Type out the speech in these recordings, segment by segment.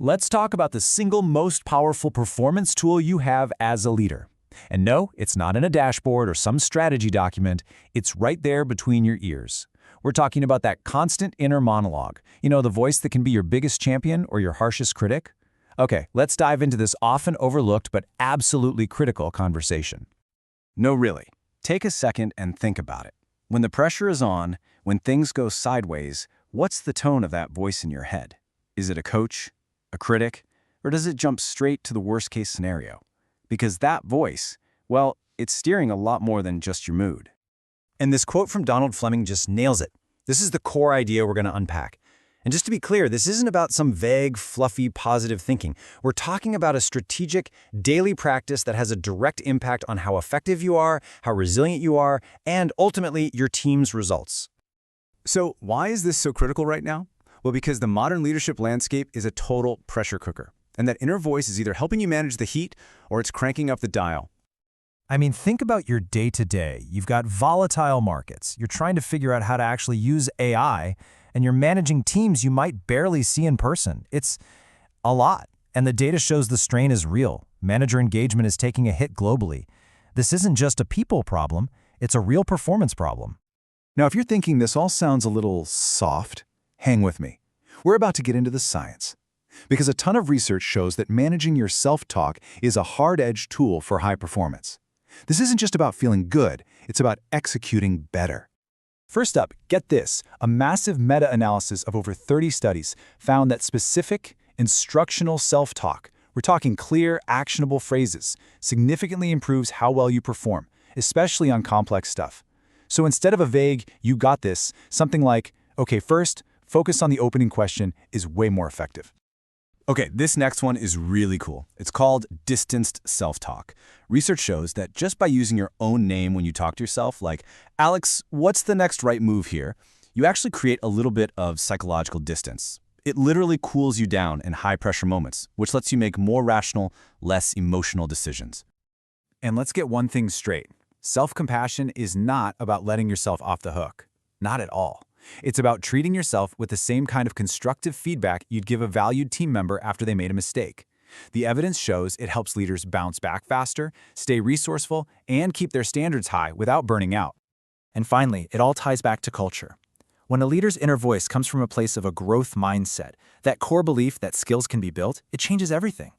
Let's talk about the single most powerful performance tool you have as a leader. And no, it's not in a dashboard or some strategy document. It's right there between your ears. We're talking about that constant inner monologue. You know, the voice that can be your biggest champion or your harshest critic? Okay, let's dive into this often overlooked but absolutely critical conversation. No, really. Take a second and think about it. When the pressure is on, when things go sideways, what's the tone of that voice in your head? Is it a coach, a critic, or does it jump straight to the worst-case scenario? Because that voice, well, it's steering a lot more than just your mood. And this quote from Donald Fleming just nails it. This is the core idea we're going to unpack. And just to be clear, this isn't about some vague, fluffy, positive thinking. We're talking about a strategic, daily practice that has a direct impact on how effective you are, how resilient you are, and ultimately your team's results. So why is this so critical right now? Well, because the modern leadership landscape is a total pressure cooker. And that inner voice is either helping you manage the heat or it's cranking up the dial. I mean, think about your day-to-day. You've got volatile markets. You're trying to figure out how to actually use AI, and you're managing teams you might barely see in person. It's a lot, and the data shows the strain is real. Manager engagement is taking a hit globally. This isn't just a people problem, it's a real performance problem. Now, if you're thinking this all sounds a little soft, hang with me. We're about to get into the science. Because a ton of research shows that managing your self-talk is a hard-edged tool for high performance. This isn't just about feeling good, it's about executing better. First up, get this. A massive meta-analysis of over 30 studies found that specific, instructional self-talk, we're talking clear, actionable phrases, significantly improves how well you perform, especially on complex stuff. So instead of a vague, "you got this," something like, "Okay, first, focus on the opening question," is way more effective. Okay, this next one is really cool. It's called distanced self-talk. Research shows that just by using your own name when you talk to yourself, like, "Alex, what's the next right move here?" you actually create a little bit of psychological distance. It literally cools you down in high-pressure moments, which lets you make more rational, less emotional decisions. And let's get one thing straight. Self-compassion is not about letting yourself off the hook. Not at all. It's about treating yourself with the same kind of constructive feedback you'd give a valued team member after they made a mistake. The evidence shows it helps leaders bounce back faster, stay resourceful, and keep their standards high without burning out. And finally, it all ties back to culture. When a leader's inner voice comes from a place of a growth mindset, that core belief that skills can be built, it changes everything.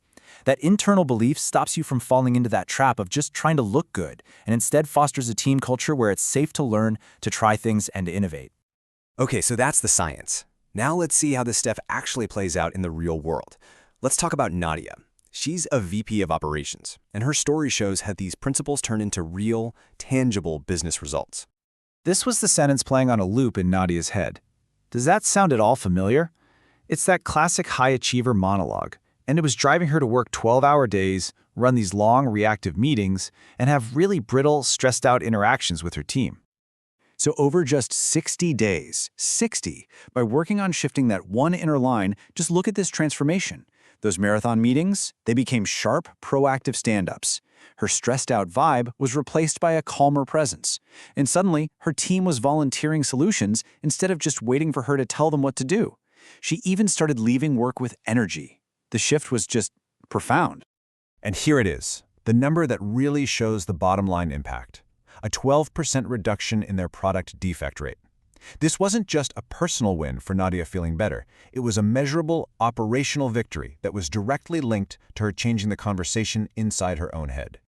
That internal belief stops you from falling into that trap of just trying to look good, and instead fosters a team culture where it's safe to learn, to try things, and to innovate. Okay, so that's the science. Now let's see how this stuff actually plays out in the real world. Let's talk about Nadia. She's a VP of operations, and her story shows how these principles turn into real, tangible business results. This was the sentence playing on a loop in Nadia's head. Does that sound at all familiar? It's that classic high achiever monologue, and it was driving her to work 12-hour days, run these long reactive meetings, and have really brittle, stressed out interactions with her team. So over just 60 days, 60, by working on shifting that one inner line, just look at this transformation. Those marathon meetings, they became sharp, proactive stand-ups. Her stressed-out vibe was replaced by a calmer presence. And suddenly, her team was volunteering solutions instead of just waiting for her to tell them what to do. She even started leaving work with energy. The shift was just profound. And here it is, the number that really shows the bottom line impact. A 12% reduction in their product defect rate. This wasn't just a personal win for Nadia feeling better. It was a measurable operational victory that was directly linked to her changing the conversation inside her own head.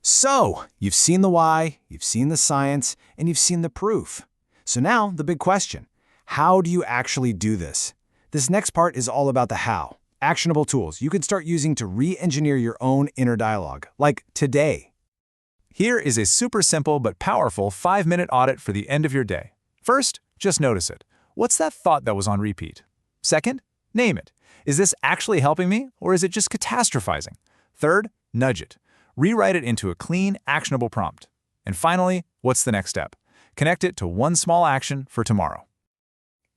So, you've seen the why, you've seen the science, and you've seen the proof. So now, the big question. How do you actually do this? This next part is all about the how. Actionable tools you could start using to re-engineer your own inner dialogue, like today. Here is a super simple but powerful 5-minute audit for the end of your day. First, just notice it. What's that thought that was on repeat? Second, name it. Is this actually helping me, or is it just catastrophizing? Third, nudge it. Rewrite it into a clean, actionable prompt. And finally, what's the next step? Connect it to one small action for tomorrow.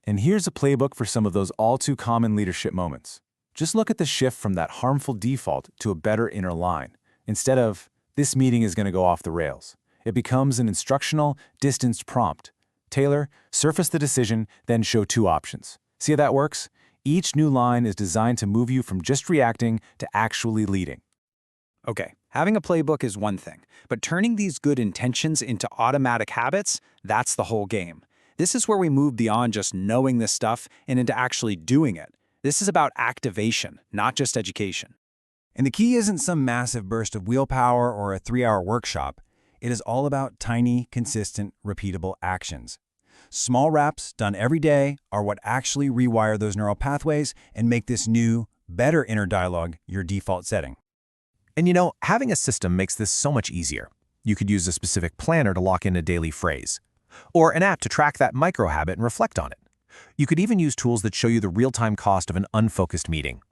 And here's a playbook for some of those all-too-common leadership moments. Just look at the shift from that harmful default to a better inner line. Instead of, "This meeting is going to go off the rails," it becomes an instructional, distanced prompt. Tailor, surface the decision, then show two options. See how that works? Each new line is designed to move you from just reacting to actually leading. Okay, having a playbook is one thing, but turning these good intentions into automatic habits, that's the whole game. This is where we move beyond just knowing this stuff and into actually doing it. This is about activation, not just education. And the key isn't some massive burst of willpower or a 3-hour workshop. It is all about tiny, consistent, repeatable actions. Small reps done every day are what actually rewire those neural pathways and make this new, better inner dialogue your default setting. And you know, having a system makes this so much easier. You could use a specific planner to lock in a daily phrase, or an app to track that micro-habit and reflect on it. You could even use tools that show you the real-time cost of an unfocused meeting.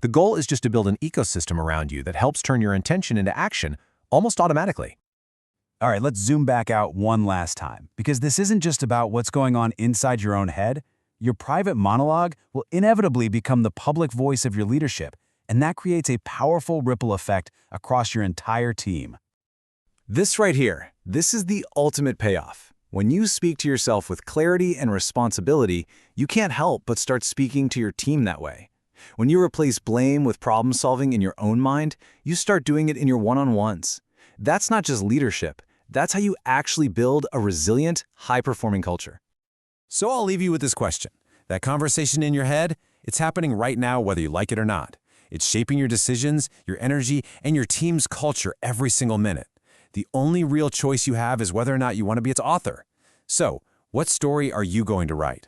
The goal is just to build an ecosystem around you that helps turn your intention into action almost automatically. All right, let's zoom back out one last time, because this isn't just about what's going on inside your own head. Your private monologue will inevitably become the public voice of your leadership, and that creates a powerful ripple effect across your entire team. This right here, this is the ultimate payoff. When you speak to yourself with clarity and responsibility, you can't help but start speaking to your team that way. When you replace blame with problem solving in your own mind, you start doing it in your one-on-ones. That's not just leadership. That's how you actually build a resilient, high-performing culture. So I'll leave you with this question. That conversation in your head, it's happening right now whether you like it or not. It's shaping your decisions, your energy, and your team's culture every single minute. The only real choice you have is whether or not you want to be its author. So, what story are you going to write?